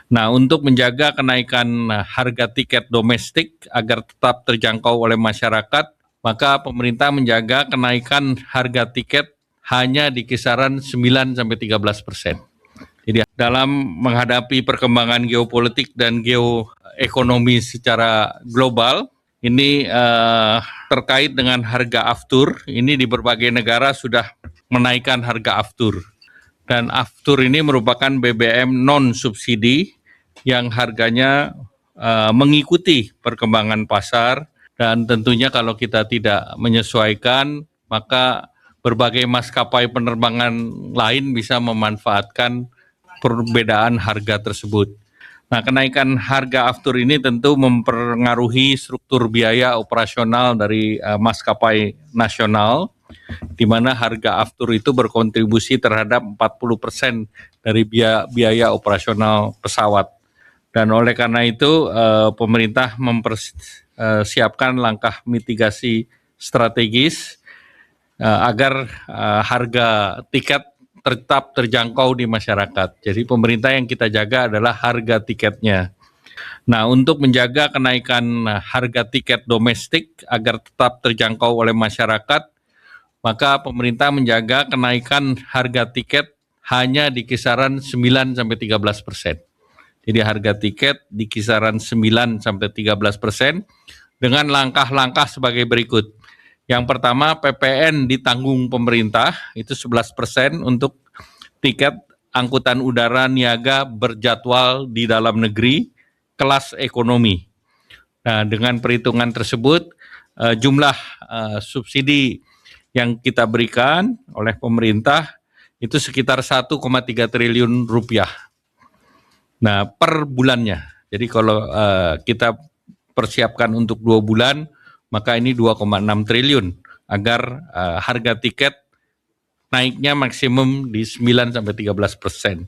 Nah, untuk menjaga kenaikan harga tiket domestik agar tetap terjangkau oleh masyarakat, maka pemerintah menjaga kenaikan harga tiket hanya di kisaran 9-13%. Jadi dalam menghadapi perkembangan geopolitik dan geoekonomi secara global, ini terkait dengan harga aftur, ini di berbagai negara sudah menaikkan harga aftur. Dan aftur ini merupakan BBM non-subsidi yang harganya mengikuti perkembangan pasar, dan tentunya kalau kita tidak menyesuaikan, maka berbagai maskapai penerbangan lain bisa memanfaatkan perbedaan harga tersebut. Nah, kenaikan harga aftur ini tentu mempengaruhi struktur biaya operasional dari maskapai nasional, di mana harga aftur itu berkontribusi terhadap 40% dari biaya operasional pesawat. Dan oleh karena itu, pemerintah mempersiapkan langkah mitigasi strategis agar harga tiket tetap terjangkau di masyarakat. Jadi pemerintah yang kita jaga adalah harga tiketnya. Nah, untuk menjaga kenaikan harga tiket domestik agar tetap terjangkau oleh masyarakat, maka pemerintah menjaga kenaikan harga tiket hanya di kisaran 9-13%. Jadi harga tiket di kisaran 9-13% dengan langkah-langkah sebagai berikut. Yang pertama, PPN ditanggung pemerintah, itu 11% untuk tiket angkutan udara niaga berjadwal di dalam negeri, kelas ekonomi. Nah, dengan perhitungan tersebut, jumlah subsidi yang kita berikan oleh pemerintah itu sekitar 1,3 triliun rupiah. Nah, per bulannya. Jadi kalau kita persiapkan untuk 2 bulan, maka ini 2,6 triliun agar harga tiket naiknya maksimum di 9-13%.